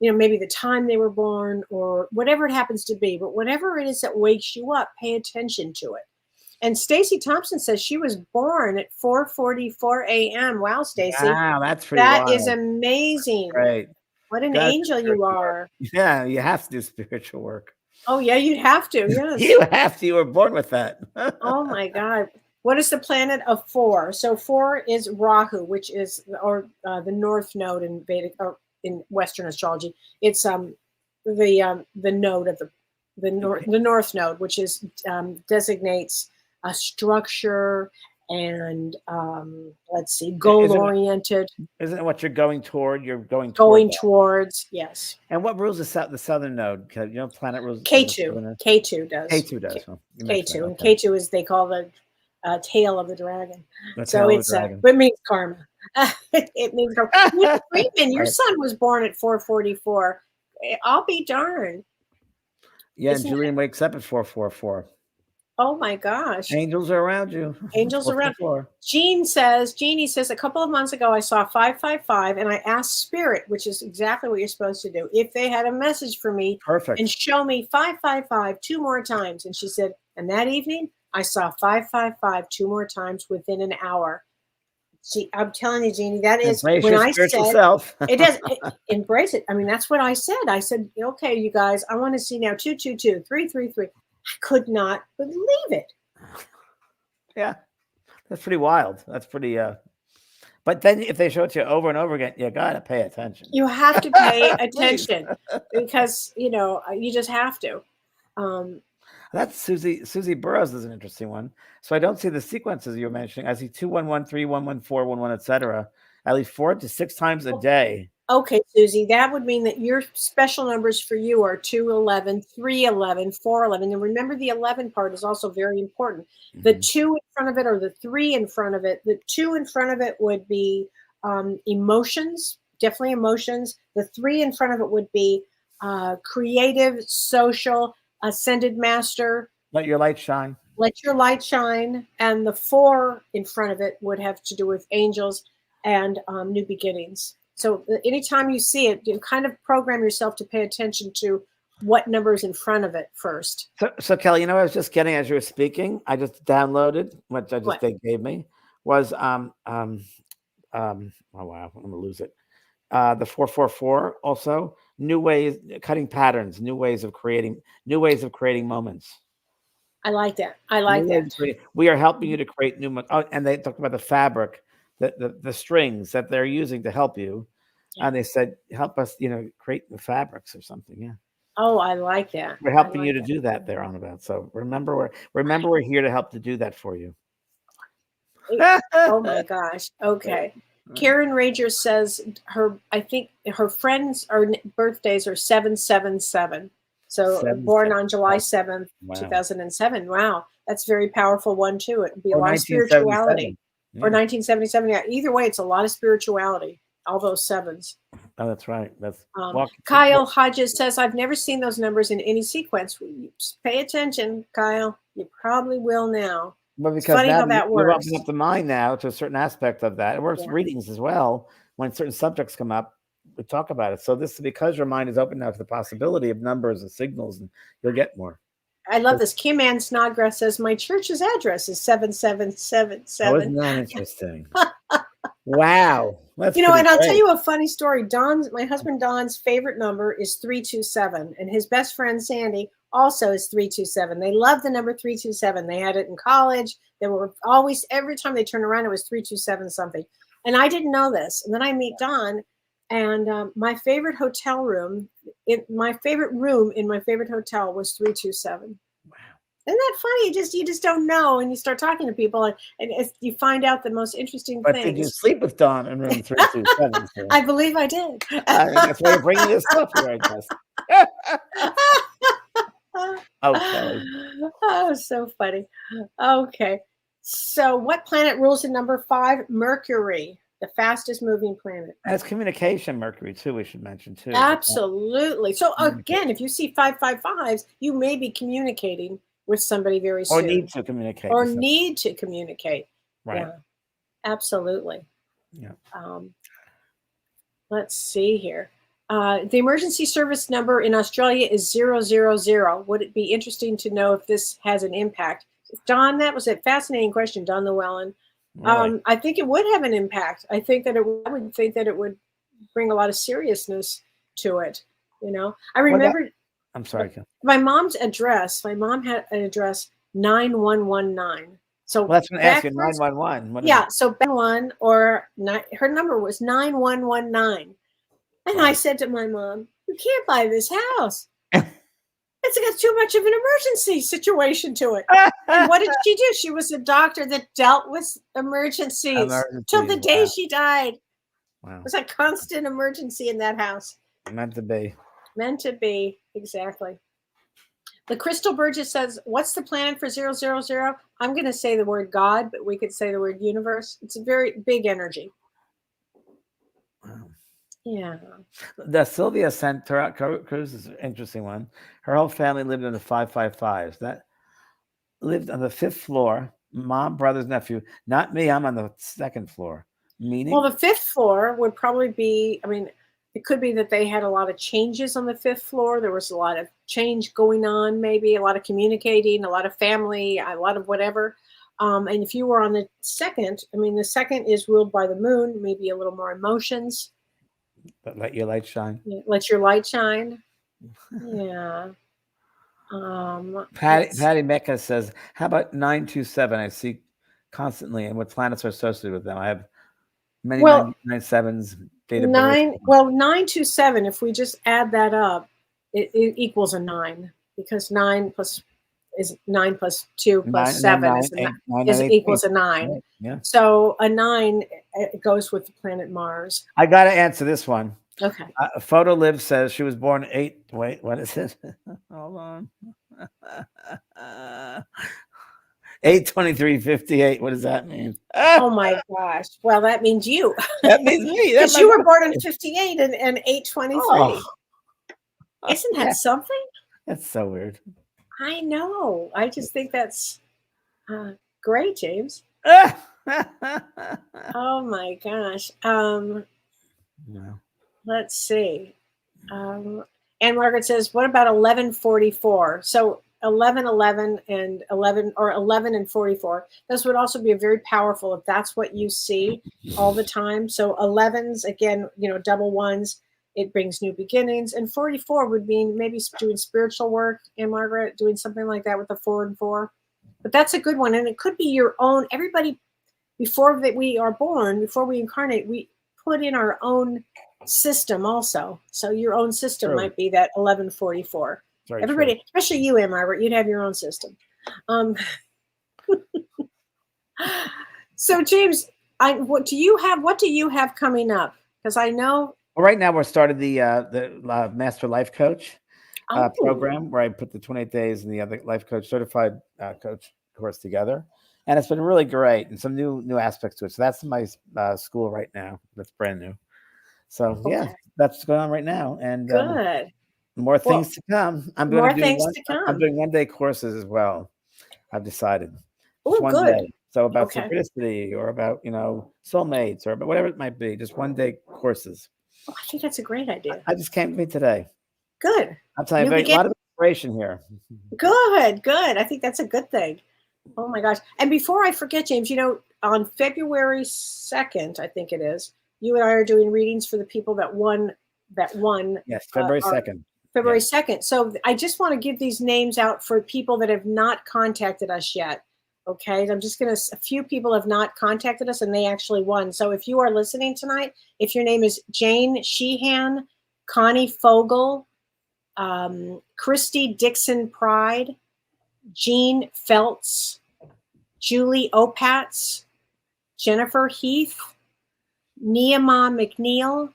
maybe the time they were born or whatever it happens to be. But whatever it is that wakes you up, pay attention to it. And Stacy Thompson says she was born at 4:44 a.m. Wow, Stacy. Wow, that's pretty That wild. is amazing. Right. What an angel you are. Yeah, you have to do spiritual work. Oh, yeah, you'd have to. Yes. You have to. You were born with that. Oh, my God. What is the planet of 4? So 4 is Rahu, which is the North Node in Vedic or in Western astrology. It's the node of the North Node, which is designates a structure and let's see, goal-oriented. Isn't it what you're going toward? You're going towards, yes. And what rules the southern node? Planet rules. K2. K2 does. K2 does. K2. And K2 is, they call the tail of the dragon. So it's it means karma. It means karma. Freeman, your son was born at 4:44. I'll be darned. Yeah, and Julian wakes up at 4:44. Oh my gosh. Angels are around you. Angels around. Jeannie says, a couple of months ago, I saw 555 and I asked Spirit, which is exactly what you're supposed to do, if they had a message for me. Perfect. And show me 555 2 more times. And she said, and that evening, I saw 555 2 more times within an hour. I'm telling you, Jeannie, that is embrace when your I said self. it does embrace it. I mean, that's what I said. I said, okay, you guys, I want to see now 222, 333. I could not believe it. Yeah, that's pretty wild. That's pretty. But then if they show it to you over and over again, you gotta pay attention. You have to pay attention because you just have to. That's Susie Burroughs is an interesting one. So I don't see the sequences you were mentioning. I see 211, 311, 411, etc. At least 4 to 6 times a day. Okay, Susie, that would mean that your special numbers for you are 211, 311, 411. And remember, the 11 part is also very important. Mm-hmm. The 2 in front of it or the 3 in front of it. The 2 in front of it would be emotions, definitely emotions. The 3 in front of it would be creative, social, ascended master. Let your light shine. Let your light shine. And the 4 in front of it would have to do with angels and new beginnings. So anytime you see it, you kind of program yourself to pay attention to what number is in front of it first. So Kelly, I was just getting as you were speaking, I just downloaded, which they gave me, was oh wow, I'm gonna lose it. The 444 also, new ways, cutting patterns, new ways of creating moments. I like that. I like that. We are helping you to create new. And they talked about the fabric, the strings that they're using to help you. Yeah. And they said, help us, create the fabrics or something. Yeah. Oh, I like that. We're I helping like you to that. do that there on about. So remember we're here to help to do that for you. Oh my gosh. Okay. Karen Rager says I think her friends' birthdays are 777. So born on July 7th, Wow. 2007. Wow. That's a very powerful one too. It would be a Or lot of 1977. spirituality. Yeah. Or 1977. Yeah. Either way, it's a lot of spirituality. All those sevens. Oh, that's right. That's Kyle Hodges says, I've never seen those numbers in any sequence. Pay attention, Kyle. You probably will now. But because it's funny now how that we're works. opening up the mind now to a certain aspect of that. It works readings as well. When certain subjects come up, we talk about it. So this is because your mind is open now to the possibility of numbers and signals, and you'll get more. I love this. Kim Ann Snodgrass says, my church's address is 7777. Oh, isn't that interesting? Wow. That's and I'll great. tell you a funny story. My husband Don's favorite number is 327, and his best friend Sandy also is 327. They love the number 327. They had it in college. They were always, every time they turned around, it was 327 something. And I didn't know this. And then I meet Don, and my favorite hotel room, my favorite room in my favorite hotel was 327. Wow. Isn't that funny? You just don't know, and you start talking to people, and you find out the most interesting things. Did you sleep with Don in room 327? I believe I did. That's why you're bringing this up here, I guess. Okay. Oh, so funny. Okay. So what planet rules in number 5? Mercury, the fastest moving planet. That's communication, Mercury, too, we should mention, too. Absolutely. So again, if you see 555s, you may be communicating with somebody very soon. Or need to communicate. Or need to communicate. Right. Yeah. Absolutely. Yeah. Let's see here. The emergency service number in Australia is 000. Would it be interesting to know if this has an impact? Don, that was a fascinating question, Don Llewellyn. Really? I think it would have an impact. I think that I would think that it would bring a lot of seriousness to it. I remember. I'm sorry, Kim. My mom's address. My mom had an address 9119. So that's when I asked you 911. Yeah. So back one her number was 9119. And I said to my mom, you can't buy this house. It's got too much of an emergency situation to it. And what did she do? She was a doctor that dealt with emergencies till the day she died. Wow. It was a constant emergency in that house. Meant to be. Meant to be. Exactly. The Crystal Burgess says, what's the planet for 000? I'm going to say the word God, but we could say the word universe. It's a very big energy. Wow. Yeah. The Sylvia Santora Cruz is an interesting one. Her whole family lived in the 555s. That lived on the 5th floor. Mom, brothers, nephew. Not me. I'm on the 2nd floor. Meaning? Well, the 5th floor would probably be, it could be that they had a lot of changes on the 5th floor. There was a lot of change going on, maybe a lot of communicating, a lot of family, a lot of whatever. And if you were on the 2nd, the 2nd is ruled by the moon, maybe a little more emotions. But let your light shine. Yeah, let your light shine. Yeah. Patty Mecca says, how about 927? I see constantly, and what planets are associated with them. I have many 997s. 927, if we just add that up, it equals a 9, because 9 plus 2 plus 7 equals a 9. Yeah. So a 9 goes with the planet Mars. I got to answer this one. Okay. Photo Liv says she was born 8. Wait, what is it? Hold on. 8/23/58. What does that mean? Oh my gosh! Well, that means you. That means me. Because you were born in 58 and 8/23. Oh. Isn't that something? That's so weird. I know. I just think that's great, James. Oh my gosh. No. Let's see. Anne Margaret says, what about 1144? So 1111 and 11 or 11 and 44. This would also be very powerful if that's what you see all the time. So 11s, again, double ones, it brings new beginnings. And 44 would mean maybe doing spiritual work, Anne Margaret, doing something like that with the 4 and 4. But that's a good one. And it could be your own. Everybody, before that we are born, before we incarnate, we put in our own system also. So your own system True. might be that 1144. Very Everybody, true. especially you, Ann Margaret, you'd have your own system. So James, what do you have coming up? Because I know. Well, right now we're started the Master Life Coach Oh, program, where I put the 28 days and the other life coach certified coach course together, and it's been really great and some new aspects to it. So that's my school right now. That's brand new. So yeah, okay. that's going on right now, and Good. more Well, things to come. I'm more going to do things to I'm come. doing 1-day courses as well. I've decided. Just Oh, one good. day. So about Okay. synchronicity or about, soulmates or about whatever it might be. Just 1-day courses. Oh, I think that's a great idea. I just came to me today. Good. I'll tell you, a lot of inspiration here. Good. I think that's a good thing. Oh my gosh. And before I forget, James, on February 2nd, I think it is, you and I are doing readings for the people that won. Yes, February 2nd. February 2nd. So I just want to give these names out for people that have not contacted us yet. Okay. A few people have not contacted us and they actually won. So if you are listening tonight, if your name is Jane Sheehan, Connie Fogel, Christy Dixon Pride, Jean Feltz, Julie Opatz, Jennifer Heath, Nehemiah McNeil,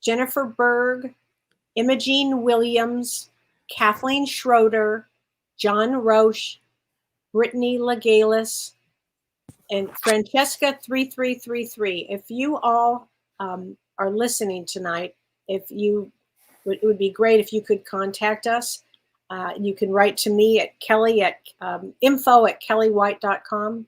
Jennifer Berg, Imogene Williams, Kathleen Schroeder, John Roche, Brittany Legalis, and Francesca 3333. If you all are listening tonight, it would be great if you could contact us. You can write to me at Kellee at info@kelleewhite.com.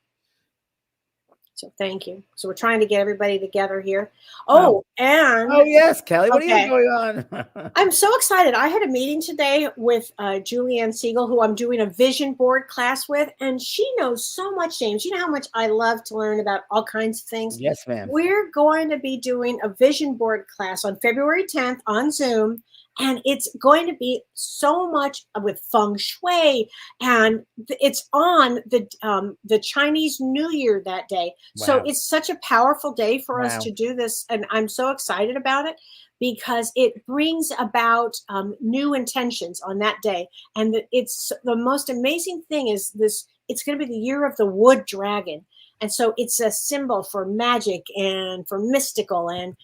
So thank you. So we're trying to get everybody together here. Oh Yes, Kellee, what do you have going on? I'm so excited. I had a meeting today with Julianne Siegel, who I'm doing a vision board class with, and she knows so much, James. You know how much I love to learn about all kinds of things. Yes, ma'am. We're going to be doing a vision board class on February 10th on Zoom. And it's going to be so much with feng shui, and it's on the Chinese New Year that day. Wow. So it's such a powerful day for us to do this, and I'm so excited about it because it brings about new intentions on that day. And it's the most amazing thing is this. It's going to be the year of the wood dragon. And so it's a symbol for magic and for mystical and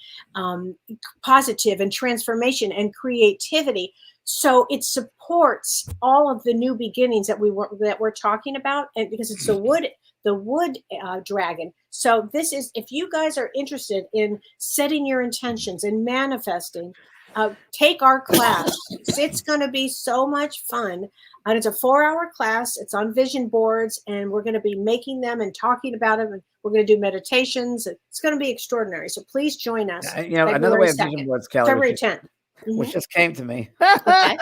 positive and transformation and creativity. So it supports all of the new beginnings that we're talking about, and because it's the wood dragon. So this is, if you guys are interested in setting your intentions and manifesting, take our class. It's going to be so much fun. And it's a 4-hour class. It's on vision boards, and we're going to be making them and talking about them. And we're going to do meditations. It's going to be extraordinary. So please join us. Another way of vision boards, Kellee, February 10th. Which just came to me. Okay.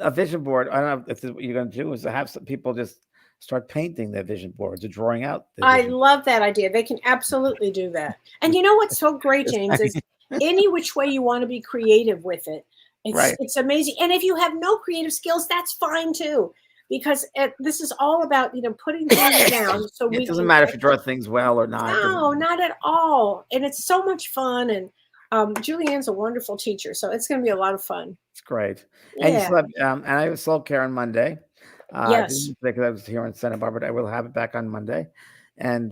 A vision board. I don't know if what you're going to do is to have some people just start painting their vision boards or drawing out. I love that idea. They can absolutely do that. And you know what's so great, James, is any which way you want to be creative with it. It's amazing. And if you have no creative skills, that's fine too, because this is all about, putting things down. So it doesn't matter if you draw things well or not. No, not at all. And it's so much fun. And Julianne's a wonderful teacher, so it's going to be a lot of fun. It's great. Yeah. And you still have, and I have soul care on Monday. Yes. Because I was here in Santa Barbara. I will have it back on Monday. And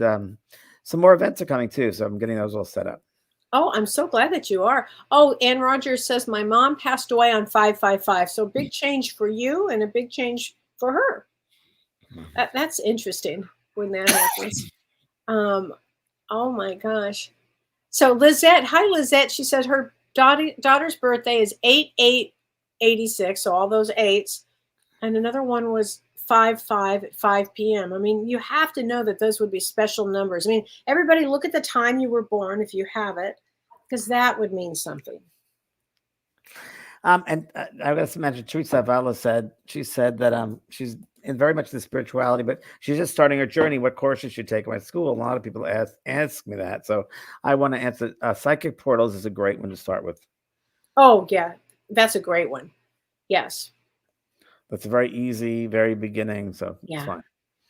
some more events are coming too. So I'm getting those all set up. Oh, I'm so glad that you are. Oh, Ann Rogers says, my mom passed away on 5/5/5. So big change for you and a big change for her. That's interesting when that happens. Oh my gosh. So Lizette, hi Lizette. She said her daughter's birthday is 8/8/86. So all those eights. And another one was 5/5 at 5 p.m. I mean, you have to know that those would be special numbers. I mean, everybody look at the time you were born if you have it, because that would mean something. And I was to mention, Teresa Vala said that she's in very much the spirituality, but she's just starting her journey. What courses should take at my school? A lot of people ask me that, so I want to answer. Psychic portals is a great one to start with. Oh yeah, that's a great one. Yes. That's a very easy, very beginning. So yeah. It's fine.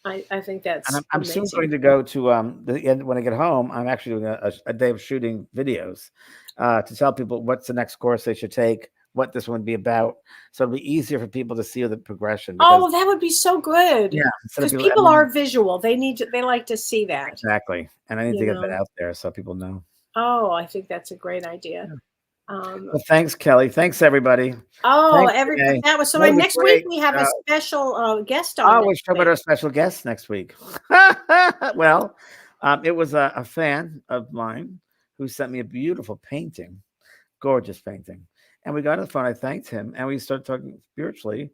I think that's And I'm soon amazing. going to go to the end when I get home. I'm actually doing a day of shooting videos to tell people what's the next course they should take, what this one would be about, so it'll be easier for people to see the progression. Oh, that would be so good. Yeah, Because people are visual. They like to see that. Exactly, and I need to get that out there so people know. Oh, I think that's a great idea. Yeah. Well, thanks, Kelly. Thanks, everybody. Oh, Thanks, that was so. Next week we have a special guest on. Oh, we'll talk about our special guest next week. Well, it was a fan of mine who sent me a beautiful painting, gorgeous painting, and we got on the phone. I thanked him, and we started talking spiritually.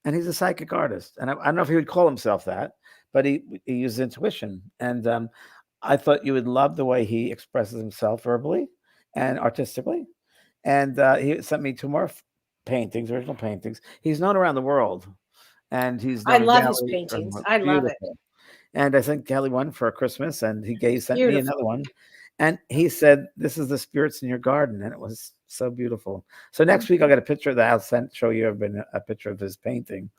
And he's a psychic artist, and I don't know if he would call himself that, but he uses intuition. And I thought you would love the way he expresses himself verbally and artistically. And he sent me 2 more paintings, original paintings. He's known around the world, and I love his paintings. I love it. And I sent Kelly one for Christmas, and he sent me another one. And he said, "This is the spirits in your garden," and it was so beautiful. So next week I'll get a picture of that. I'll show you a picture of his painting.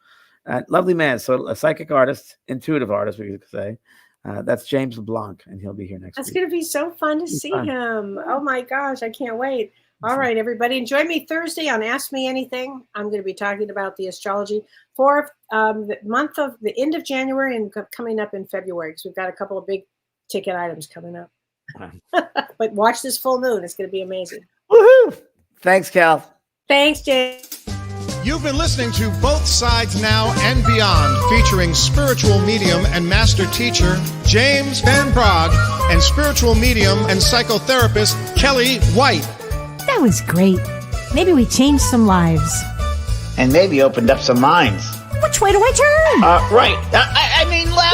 Lovely man. So a psychic artist, intuitive artist, we could say. That's James LeBlanc, and he'll be here next week. That's going to be so fun to see him. Oh my gosh, I can't wait. All right, everybody. And join me Thursday on Ask Me Anything. I'm going to be talking about the astrology for the end of January and coming up in February, because we've got a couple of big ticket items coming up. But watch this full moon. It's going to be amazing. Woohoo! Thanks, Cal. Thanks, James. You've been listening to Both Sides Now and Beyond, featuring spiritual medium and master teacher James Van Praagh and spiritual medium and psychotherapist Kellee White. That was great. Maybe we changed some lives. And maybe opened up some minds. Which way do I turn? Right. I mean, left.